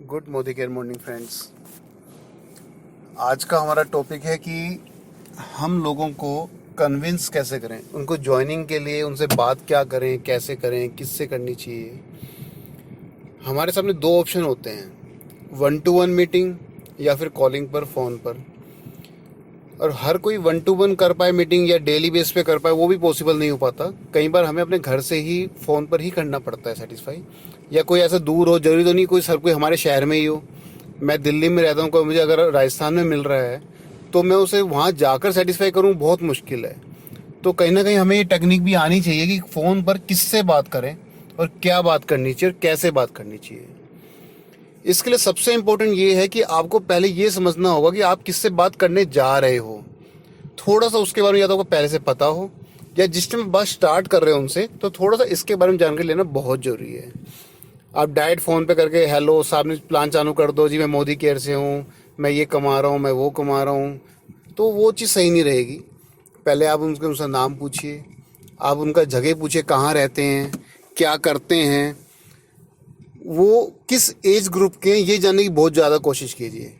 Good Modi care morning friends. आज का हमारा टॉपिक है कि हम लोगों को कन्विंस कैसे करें, उनको ज्वाइनिंग के लिए उनसे बात क्या करें, कैसे करें, किससे करनी चाहिए। हमारे सामने दो ऑप्शन होते हैं, 1-to-1 मीटिंग या फिर कॉलिंग पर, फ़ोन पर। और हर कोई 1-to-1 कर पाए मीटिंग या डेली बेस पे कर पाए वो भी पॉसिबल नहीं हो पाता। कई बार हमें अपने घर से ही फ़ोन पर ही करना पड़ता है सेटिस्फाई, या कोई ऐसा दूर हो, जरूरी तो नहीं कोई हमारे शहर में ही हो। मैं दिल्ली में रहता हूँ, कोई मुझे अगर राजस्थान में मिल रहा है तो मैं उसे वहाँ जाकर सेटिस्फाई करूँ, बहुत मुश्किल है। तो कहीं ना कहीं हमें ये टेक्निक भी आनी चाहिए कि फ़ोन पर किससे बात करें और क्या बात करनी चाहिए और कैसे बात करनी चाहिए। इसके लिए सबसे इम्पोर्टेंट ये है कि आपको पहले ये समझना होगा कि आप किससे बात करने जा रहे हो। थोड़ा सा उसके बारे में या तो आपको पहले से पता हो, या जिस टाइम बात स्टार्ट कर रहे हो उनसे, तो थोड़ा सा इसके बारे में जानकारी लेना बहुत ज़रूरी है। आप डायरेक्ट फ़ोन पे करके हेलो सामने प्लान चालू कर दो, जी मैं मोदी केयर से हूँ, मैं ये कमा रहा हूँ, मैं वो कमा रहा हूँ, तो वो चीज़ सही नहीं रहेगी। पहले आप उनका नाम पूछिए, आप उनका जगह पूछिए, कहाँ रहते हैं, क्या करते हैं, वो किस एज ग्रुप के हैं, ये जानने की बहुत ज़्यादा कोशिश कीजिए।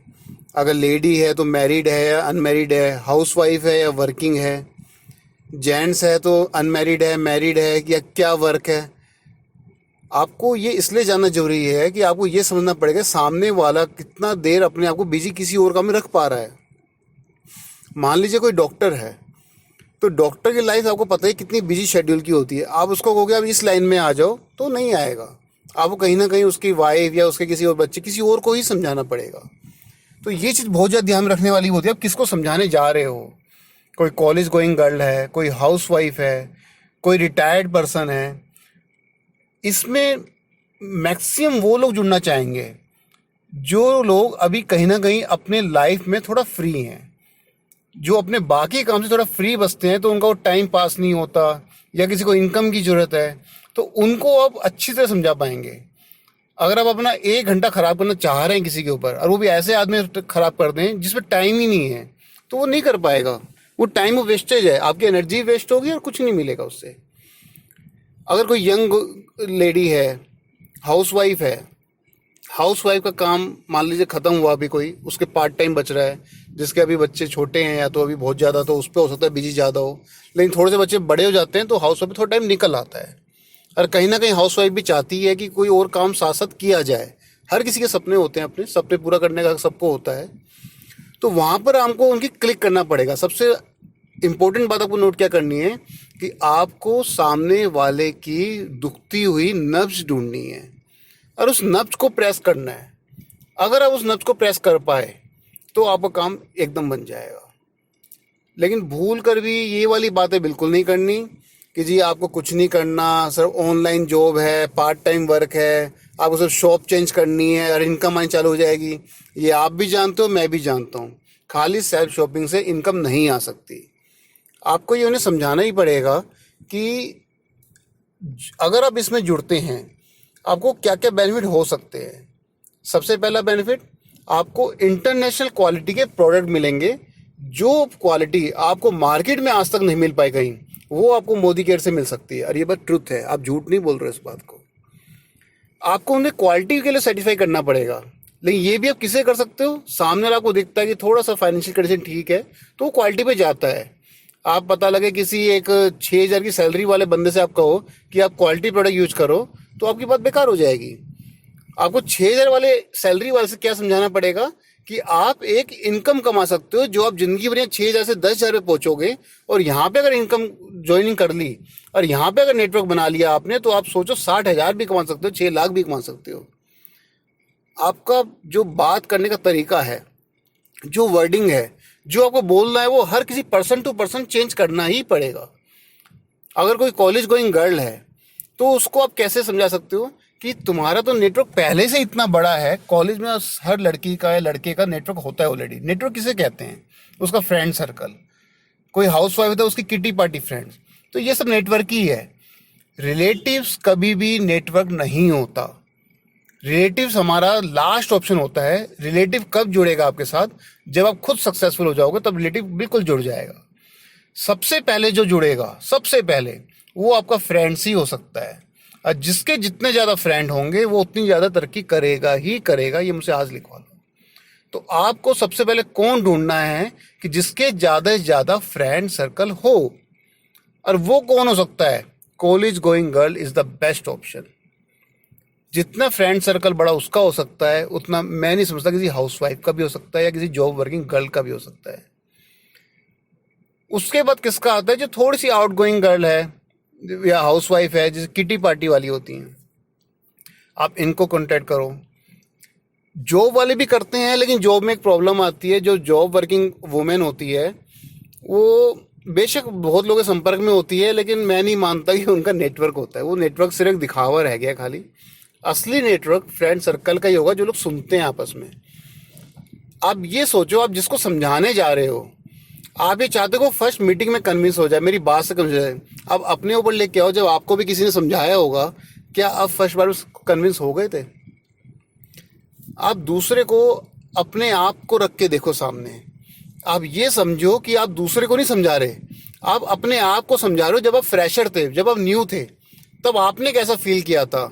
अगर लेडी है तो मैरिड है या अनमैरिड है, हाउसवाइफ है या वर्किंग है, जेंट्स है तो अनमैरिड है, मैरिड है, या क्या वर्क है। आपको ये इसलिए जानना जरूरी है कि आपको ये समझना पड़ेगा सामने वाला कितना देर अपने आप को बिजी किसी और काम में रख पा रहा है। मान लीजिए कोई डॉक्टर है, तो डॉक्टर की लाइफ आपको पता है कितनी बिजी शेड्यूल की होती है। आप उसको कहोगे आप इस लाइन में आ जाओ तो नहीं आएगा, आपको कहीं ना कहीं उसकी वाइफ या उसके किसी और बच्चे, किसी और को ही समझाना पड़ेगा। तो ये चीज़ बहुत ज़्यादा ध्यान रखने वाली होती है, आप किसको समझाने जा रहे हो। कोई कॉलेज गोइंग गर्ल है, कोई हाउसवाइफ है, कोई रिटायर्ड पर्सन है, इसमें मैक्सिमम वो लोग जुड़ना चाहेंगे जो लोग अभी कहीं ना कहीं अपने लाइफ में थोड़ा फ्री हैं, जो अपने बाकी काम से थोड़ा फ्री बचते हैं, तो उनका वो टाइम पास नहीं होता या किसी को इनकम की ज़रूरत है, तो उनको आप अच्छी तरह समझा पाएंगे। अगर आप अपना 1 घंटा ख़राब करना चाह रहे हैं किसी के ऊपर, और वो भी ऐसे आदमी ख़राब कर दें जिसमें टाइम ही नहीं है, तो वो नहीं कर पाएगा। वो टाइम वो वेस्टेज है, आपकी एनर्जी वेस्ट होगी और कुछ नहीं मिलेगा उससे। अगर कोई यंग लेडी है, हाउसवाइफ है, हाउसवाइफ का काम मान लीजिए ख़त्म हुआ, अभी कोई उसके पार्ट टाइम बच रहा है, जिसके अभी बच्चे छोटे हैं या तो अभी बहुत ज़्यादा, तो उस पर हो सकता है बिजी ज़्यादा हो, लेकिन थोड़े से बच्चे बड़े हो जाते हैं तो हाउस वाइफ थोड़ा टाइम निकल आता है। और कहीं ना कहीं हाउस वाइफ भी चाहती है कि कोई और काम साथ साथ किया जाए। हर किसी के सपने होते हैं, अपने सपने पूरा करने का सबको होता है। तो वहाँ पर हमको उनकी क्लिक करना पड़ेगा। सबसे इम्पोर्टेंट बात आपको नोट क्या करनी है कि आपको सामने वाले की दुखती हुई नब्ज ढूंढनी है और उस नब्ज को प्रेस करना है। अगर आप उस नब्ज को प्रेस कर पाए तो आपका काम एकदम बन जाएगा। लेकिन भूल कर भी ये वाली बातें बिल्कुल नहीं करनी कि जी आपको कुछ नहीं करना, सिर्फ ऑनलाइन जॉब है, पार्ट टाइम वर्क है, आपको सिर्फ शॉप चेंज करनी है और इनकम आनी चालू हो जाएगी। ये आप भी जानते हो, मैं भी जानता हूँ, खाली सेल्फ शॉपिंग से इनकम नहीं आ सकती। आपको ये उन्हें समझाना ही पड़ेगा कि अगर आप इसमें जुड़ते हैं आपको क्या क्या बेनिफिट हो सकते हैं। सबसे पहला बेनिफिट, आपको इंटरनेशनल क्वालिटी के प्रोडक्ट मिलेंगे। जो क्वालिटी आपको मार्केट में आज तक नहीं मिल पाई कहीं, वो आपको मोदी केयर से मिल सकती है। और ये बात ट्रुथ है, आप झूठ नहीं बोल रहे इस बात को। आपको उन्हें क्वालिटी के लिए सेटिस्फाई करना पड़ेगा, लेकिन ये भी आप किसे कर सकते हो, सामने वाला आपको दिखता है कि थोड़ा सा फाइनेंशियल कंडीशन ठीक है तो वो क्वालिटी पे जाता है। आप पता लगे किसी एक 6,000 की सैलरी वाले बंदे से आप कहो कि आप क्वालिटी प्रोडक्ट यूज करो, तो आपकी बात बेकार हो जाएगी। आपको 6,000 वाले सैलरी वाले से क्या समझाना पड़ेगा कि आप एक इनकम कमा सकते हो जो आप जिंदगी भर 6,000 से 10,000 पे पहुंचोगे। और यहाँ पे अगर इनकम ज्वाइनिंग कर ली और यहाँ पे अगर नेटवर्क बना लिया आपने, तो आप सोचो 60,000 भी कमा सकते हो, 6 लाख भी कमा सकते हो। आपका जो बात करने का तरीका है, जो वर्डिंग है, जो आपको बोलना है, वो हर किसी पर्सन टू पर्सन चेंज करना ही पड़ेगा। अगर कोई कॉलेज गोइंग गर्ल है तो उसको आप कैसे समझा सकते हो कि तुम्हारा तो नेटवर्क पहले से इतना बड़ा है, कॉलेज में हर लड़की का या लड़के का नेटवर्क होता है ऑलरेडी। नेटवर्क किसे कहते हैं, उसका फ्रेंड सर्कल। कोई हाउस वाइफ है उसकी किटी पार्टी फ्रेंड्स, तो ये सब नेटवर्क ही है। रिलेटिव्स कभी भी नेटवर्क नहीं होता। रिलेटिव्स हमारा लास्ट ऑप्शन होता है। रिलेटिव कब जुड़ेगा आपके साथ, जब आप खुद सक्सेसफुल हो जाओगे, तब रिलेटिव बिल्कुल जुड़ जाएगा। सबसे पहले जो जुड़ेगा, सबसे पहले वो आपका फ्रेंड्स ही हो सकता है। और जिसके जितने ज़्यादा फ्रेंड होंगे वो उतनी ज़्यादा तरक्की करेगा ही करेगा, ये मुझसे आज लिखवा लो। तो आपको सबसे पहले कौन ढूंढना है कि जिसके ज़्यादा से ज़्यादा फ्रेंड सर्कल हो, और वो कौन हो सकता है? College going girl is the best option. जितना फ्रेंड सर्कल बड़ा उसका हो सकता है, उतना मैं नहीं समझता किसी हाउसवाइफ का भी हो सकता है या किसी जॉब वर्किंग गर्ल का भी हो सकता है। उसके बाद किसका आता है? जो थोड़ी सी आउट गोइंग गर्ल है या हाउसवाइफ है, जैसे किटी पार्टी वाली होती हैं, आप इनको कांटेक्ट करो। जॉब वाले भी करते हैं, लेकिन जॉब में एक प्रॉब्लम आती है। जो जॉब वर्किंग वुमेन होती है वो बेशक बहुत लोगों के संपर्क में होती है, लेकिन मैं नहीं मानता कि उनका नेटवर्क होता है। वो नेटवर्क सिर्फ दिखावा रह गया खाली। असली नेटवर्क फ्रेंड सर्कल का ही होगा, जो लोग सुनते हैं आपस में। आप ये सोचो, आप जिसको समझाने जा रहे हो, आप ये चाहते हो फर्स्ट मीटिंग में कन्विंस हो जाए, मेरी बात से कन्विंस हो जाए। अब अपने ऊपर लेके आओ, जब आपको भी किसी ने समझाया होगा, क्या आप फर्स्ट बार कन्विंस हो गए थे? आप दूसरे को, अपने आप को रख के देखो सामने। आप ये समझो कि आप दूसरे को नहीं समझा रहे, आप अपने आप को समझा रहे हो। जब आप फ्रेशर थे, जब आप न्यू थे, तब आपने कैसा फील किया था?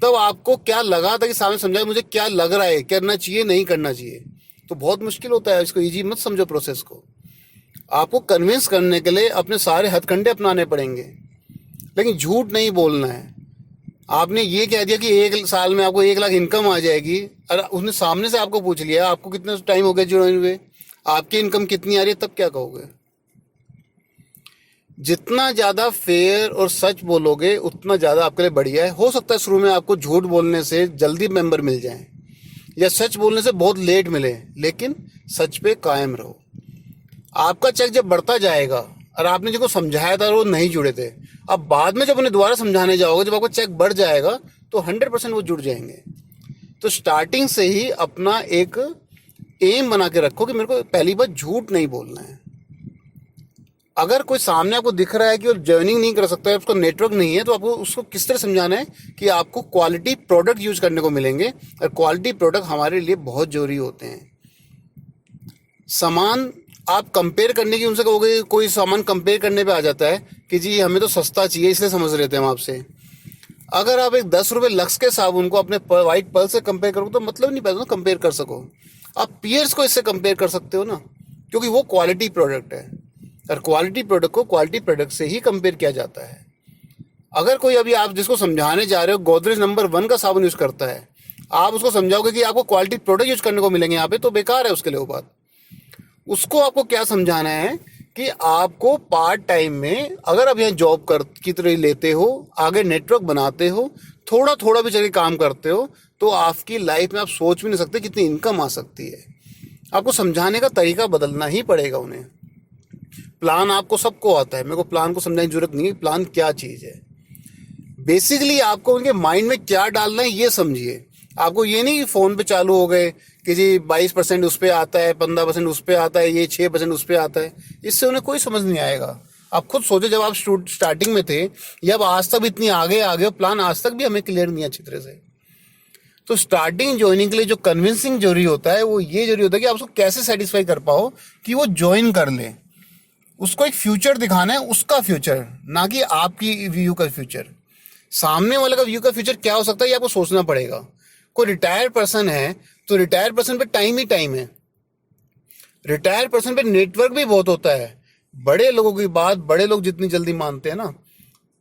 तब आपको क्या लगा था कि सामने समझाए मुझे क्या लग रहा है, करना चाहिए नहीं करना चाहिए? तो बहुत मुश्किल होता है। इसको इजी मत समझो प्रोसेस को। आपको कन्विंस करने के लिए अपने सारे हथकंडे अपनाने पड़ेंगे, लेकिन झूठ नहीं बोलना है। आपने ये कह दिया कि 1 साल में आपको 1 लाख इनकम आ जाएगी, और उसने सामने से आपको पूछ लिया आपको कितना टाइम हो गया ज्वाइन हुए, आपकी इनकम कितनी आ रही है, तब क्या कहोगे? जितना ज़्यादा फेयर और सच बोलोगे उतना ज़्यादा आपके लिए बढ़िया है। हो सकता है शुरू में आपको झूठ बोलने से जल्दी मेंबर मिल जाएं, या सच बोलने से बहुत लेट मिले, लेकिन सच पे कायम रहो। आपका चेक जब बढ़ता जाएगा, और आपने जिनको समझाया था वो नहीं जुड़े थे, अब बाद में जब उन्हें दोबारा समझाने जाओगे, जब आपका चेक बढ़ जाएगा, तो 100% वो जुड़ जाएंगे। तो स्टार्टिंग से ही अपना एक एम बना के रखो कि मेरे को पहली बार झूठ नहीं बोलना है। अगर कोई सामने आपको दिख रहा है कि वो ज्वाइनिंग नहीं कर सकता है, उसका नेटवर्क नहीं है, तो आपको उसको किस तरह समझाना है कि आपको क्वालिटी प्रोडक्ट यूज करने को मिलेंगे, और क्वालिटी प्रोडक्ट हमारे लिए बहुत जरूरी होते हैं। सामान आप कंपेयर करने की उनसे कहोगे, कोई सामान कंपेयर करने पे आ जाता है कि जी हमें तो सस्ता चाहिए इसलिए समझ रहे थे हम आपसे। अगर आप एक 10 रुपये लक्स के साबुन को अपने वाइट पर्ल से कंपेयर करोगे तो मतलब नहीं पैदा ना कंपेयर कर सको। आप पियर्स को इससे कंपेयर कर सकते हो ना, क्योंकि वो क्वालिटी प्रोडक्ट है, और क्वालिटी प्रोडक्ट को क्वालिटी प्रोडक्ट से ही कंपेयर किया जाता है। अगर कोई अभी आप जिसको समझाने जा रहे हो गोदरेज नंबर 1 का साबुन यूज करता है, आप उसको समझाओगे कि आपको क्वालिटी प्रोडक्ट यूज करने को मिलेंगे यहाँ पे, तो बेकार है उसके लिए वो बात। उसको आपको क्या समझाना है कि आपको पार्ट टाइम में, अगर आप यहाँ जॉब कर की तरह लेते हो, आगे नेटवर्क बनाते हो, थोड़ा थोड़ा भी चल काम करते हो, तो आपकी लाइफ में आप सोच भी नहीं सकते कितनी इनकम आ सकती है। आपको समझाने का तरीका बदलना ही पड़ेगा उन्हें। प्लान आपको सबको आता है, मेरे को प्लान को समझाने की जरूरत नहीं है, प्लान क्या चीज़ है। बेसिकली आपको उनके माइंड में क्या डालना है ये समझिए। आपको ये नहीं कि फ़ोन पे चालू हो गए कि जी 22% उस पर आता है, 15% उस पर आता है, ये 6% उस पर आता है, इससे उन्हें कोई समझ नहीं आएगा। आप खुद सोचो, जब आप स्टार्टिंग में थे या अब आज तक इतनी आगे आ गए, प्लान आज तक भी हमें क्लियर नहीं है अच्छी तरह से। तो स्टार्टिंग ज्वाइनिंग के लिए जो कन्विंसिंग जरूरी होता है वो ये जरूरी होता है कि आप उसको कैसे सेटिस्फाई कर पाओ कि वो ज्वाइन कर ले। उसको एक फ्यूचर दिखाना है, उसका फ्यूचर, ना कि आपकी व्यू का फ्यूचर। सामने वाले का व्यू का फ्यूचर क्या हो सकता है ये आपको सोचना पड़ेगा। कोई रिटायर्ड पर्सन है तो रिटायर्ड पर्सन पे टाइम ही टाइम है। रिटायर्ड पर्सन पे नेटवर्क भी बहुत होता है। बड़े लोगों की बात बड़े लोग जितनी जल्दी मानते हैं ना,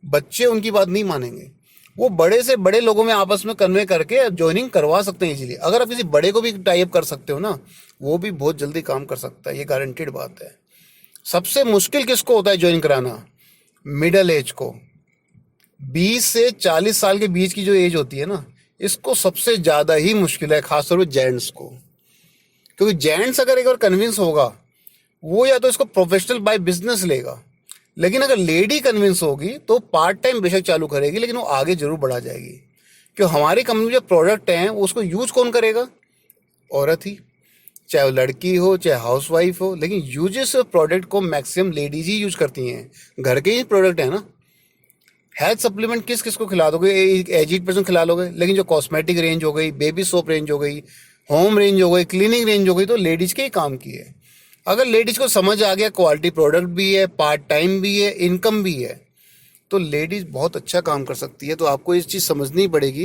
बच्चे उनकी बात नहीं मानेंगे। वो बड़े से बड़े लोगों में आपस में कन्वे करके ज्वाइनिंग करवा सकते हैं इजीली। अगर आप किसी बड़े को भी टाई अप कर सकते हो ना, वो भी बहुत जल्दी काम कर सकता है, ये गारंटेड बात है। सबसे मुश्किल किसको होता है ज्वाइन कराना? मिडल एज को। 20 से 40 साल के बीच की जो एज होती है ना, इसको सबसे ज़्यादा ही मुश्किल है, खासतौर पर जेंट्स को। क्योंकि जेंट्स अगर एक बार कन्विंस होगा, वो या तो इसको प्रोफेशनल बाय बिजनेस लेगा, लेकिन अगर लेडी कन्विंस होगी तो पार्ट टाइम बेशक चालू करेगी, लेकिन वो आगे जरूर बढ़ा जाएगी। क्यों? हमारी कंपनी में जो प्रोडक्ट हैं उसको यूज कौन करेगा? औरत ही, चाहे वो लड़की हो चाहे हाउस वाइफ हो, लेकिन यूजेस प्रोडक्ट को मैक्सिमम लेडीज ही यूज करती हैं। घर के ही प्रोडक्ट है ना। हेल्थ सप्लीमेंट किस किस को खिला दोगे? एजिड पर्सन खिला लोगे, लेकिन जो कॉस्मेटिक रेंज हो गई, बेबी सोप रेंज हो गई, होम रेंज हो गई, क्लीनिंग रेंज हो गई, तो लेडीज के ही काम की है। अगर लेडीज को समझ आ गया क्वालिटी प्रोडक्ट भी है, पार्ट टाइम भी है, इनकम भी है, तो लेडीज बहुत अच्छा काम कर सकती है। तो आपको ये चीज़ समझनी पड़ेगी